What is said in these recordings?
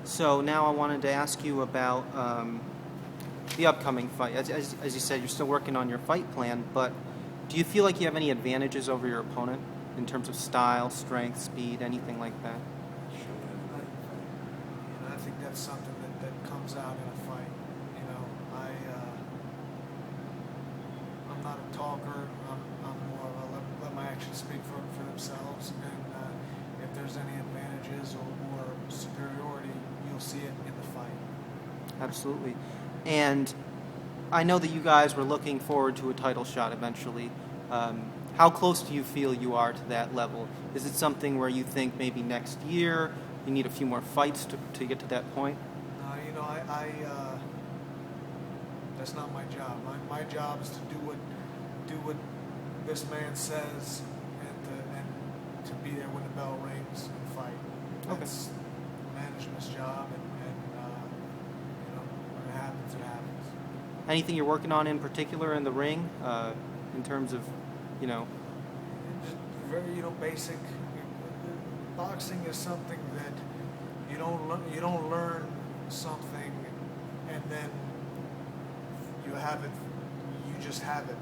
So now I wanted to ask you about the upcoming fight. As you said, you're still working on your fight plan, but do you feel like you have any advantages over your opponent in terms of style, strength, speed, anything like that? I think that's something that comes out in a fight. I'm not a talker. I'm more of a let my actions speak for themselves. And if there's any advantages or superiority, you'll see it in the fight. Absolutely. And I know that you guys were looking forward to a title shot eventually. How close do you feel you are to that level? Is it something where you think maybe next year you need a few more fights to get to that point? That's not my job. My job is to do what this man says and to be there when the bell rings and fight. That's management's job, and when it happens, it happens. Anything you're working on in particular in the ring, in terms of, Just very basic. Boxing is something that you don't learn something and then you have it. You just have it.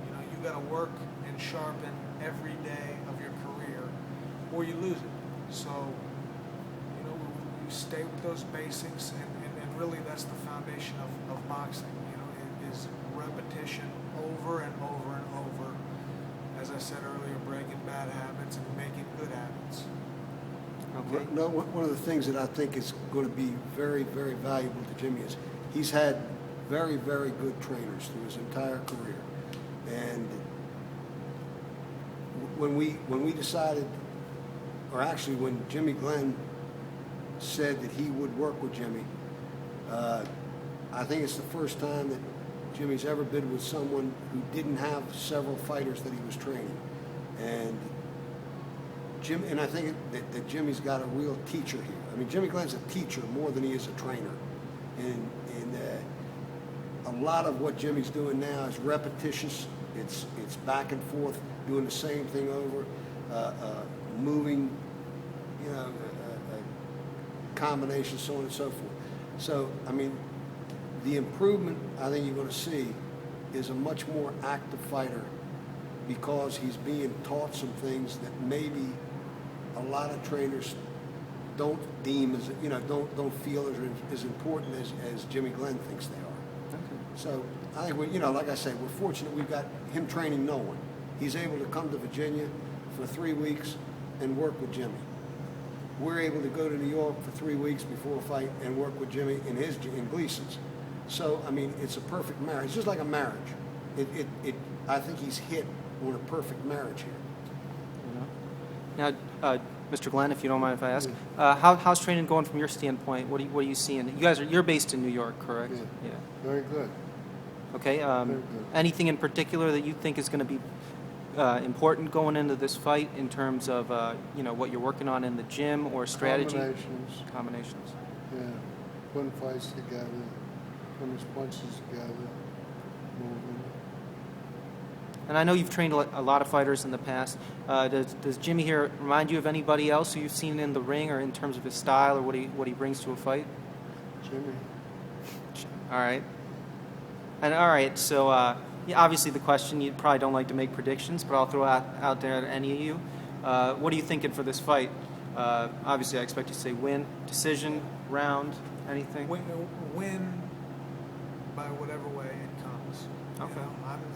You got to work and sharpen every day of your career, or you lose it. So, you stay with those basics, and really that's the foundation of boxing. It is repetition over and over and over. As I said earlier, breaking bad habits and making good habits. Okay. No, one of the things that I think is going to be very, very valuable to Jimmy is he's had very, very good trainers through his entire career. And when we decided, or actually when Jimmy Glenn said that he would work with Jimmy, I think it's the first time that Jimmy's ever been with someone who didn't have several fighters that he was training. And I think that Jimmy's got a real teacher here. I mean, Jimmy Glenn's a teacher more than he is a trainer. And a lot of what Jimmy's doing now is repetitious. It's back and forth, doing the same thing over, moving, combinations, so on and so forth. So, I mean, the improvement I think you're going to see is a much more active fighter because he's being taught some things that maybe a lot of trainers don't deem as, don't feel as important as Jimmy Glenn thinks they are. Okay. So I think like I say, we're fortunate we've got him training no one. He's able to come to Virginia for 3 weeks and work with Jimmy. We're able to go to New York for 3 weeks before a fight and work with Jimmy in Gleason's. So I mean, it's a perfect marriage. It's just like a marriage. I think he's hit on a perfect marriage here. Now, Mr. Glenn, if you don't mind if I ask, how's training going from your standpoint? What are you seeing? You're based in New York, correct? Yeah. Very good. Okay. Very good. Anything in particular that you think is going to be important going into this fight in terms of what you're working on in the gym or strategy? Combinations. Yeah. Putting fights together, putting his punches together, moving. And I know you've trained a lot of fighters in the past. Does Jimmy here remind you of anybody else who you've seen in the ring or in terms of his style or what he brings to a fight? Jimmy. All right. And all right, so obviously the question, you probably don't like to make predictions, but I'll throw out there to any of you. What are you thinking for this fight? Obviously I expect you to say win, decision, round, anything? Win by whatever way it comes. Okay.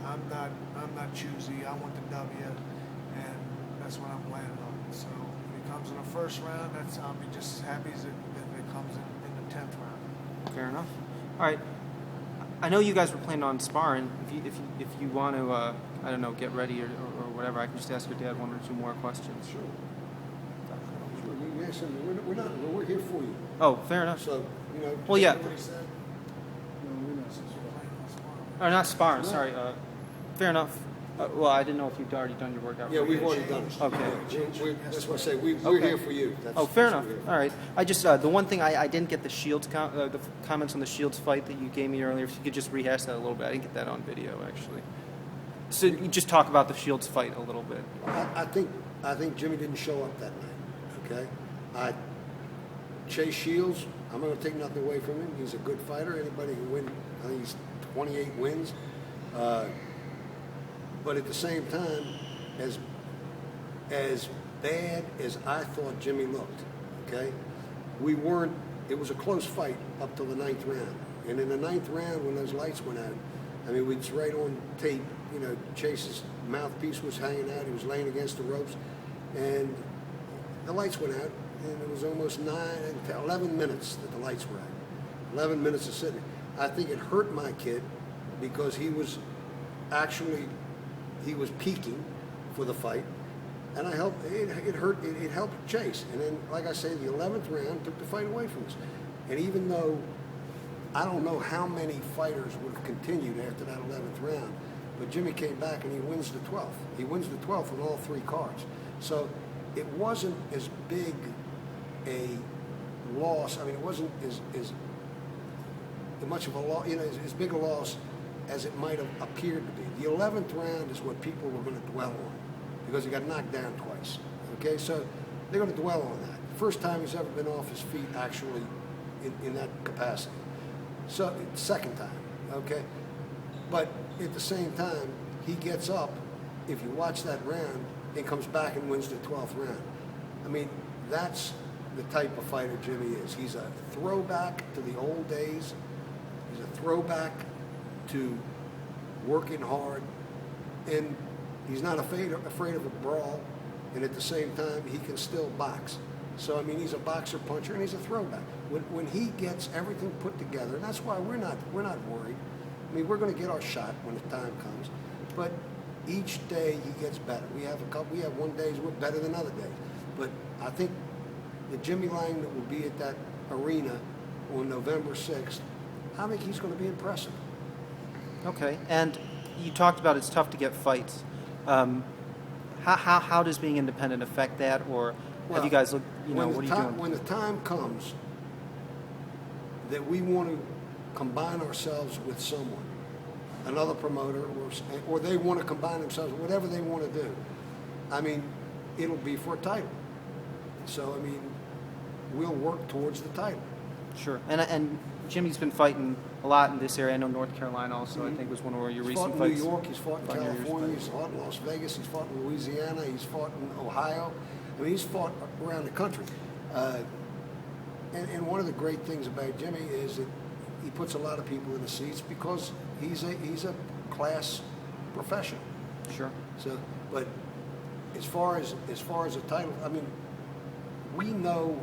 I'm not choosy. I want the W, and that's what I'm landing on. So if it comes in the first round, I'll be just as happy as if it comes in the 10th round. Fair enough. All right. I know you guys were planning on sparring. If you want to, I don't know, get ready or whatever, I can just ask your dad one or two more questions. Sure. Yes, we're here for you. Oh, fair enough. So, Well, yeah. What he said? No, we're not. Or not sparring, sorry. Fair enough. Well, I didn't know if you'd already done your workout. Yeah, we've already done it. Okay. That's what I say. We're Okay. here for you. Fair enough. All right. I just the one thing I didn't get the Shields the comments on the Shields fight that you gave me earlier. If you could just rehash that a little bit. I didn't get that on video actually. So you just talk about the Shields fight a little bit. I think Jimmy didn't show up that night. Okay. Chase Shields I'm not going to take nothing away from him. He's a good fighter. Anybody can win. I think he's 28 wins. But at the same time, as bad as I thought Jimmy looked, okay, we weren't. It was a close fight up till the 9th round. And in the 9th round, when those lights went out, I mean, it's right on tape. You know, Chase's mouthpiece was hanging out. He was laying against the ropes, and the lights went out. And it was almost 11 minutes that the lights were out. 11 minutes of sitting. I think it hurt my kid because he was peaking for the fight, and it helped Chase. And then, like I say, the 11th round took the fight away from us. And even though I don't know how many fighters would have continued after that 11th round, but Jimmy came back and he wins the 12th. He wins the 12th on all 3 cards. So it wasn't as big a loss. I mean, it wasn't as much of a loss, you know, as big a loss as it might have appeared to be. The 11th round is what people were going to dwell on because he got knocked down twice. Okay, so they're going to dwell on that. First time he's ever been off his feet actually in that capacity. So second time, okay? But at the same time, he gets up, if you watch that round, and comes back and wins the 12th round. I mean, that's the type of fighter Jimmy is. He's a throwback to the old days. He's a throwback to working hard, and he's not afraid of a brawl, and at the same time, he can still box. So, I mean, he's a boxer, puncher, and he's a throwback. When he gets everything put together, and that's why we're not worried. I mean, we're going to get our shot when the time comes, but each day he gets better. We have one days we're better than other days, but I think the Jimmy Lange that will be at that arena on November 6th, I think he's going to be impressive. Okay, and you talked about it's tough to get fights. How does being independent affect that, or have you guys looked? You know, what are you doing? When the time comes that we want to combine ourselves with someone, another promoter, or they want to combine themselves, whatever they want to do, I mean, it'll be for a title. So, I mean, we'll work towards the title. Sure. And Jimmy's been fighting a lot in this area. I know North Carolina also, I think, was one of your recent fights. He's fought in New York, he's fought in California, he's fought in Las Vegas, he's fought in Louisiana, he's fought in Ohio. I mean, he's fought around the country. And one of the great things about Jimmy is that he puts a lot of people in the seats because he's a class professional. Sure. So, but as far as a title, I mean, we know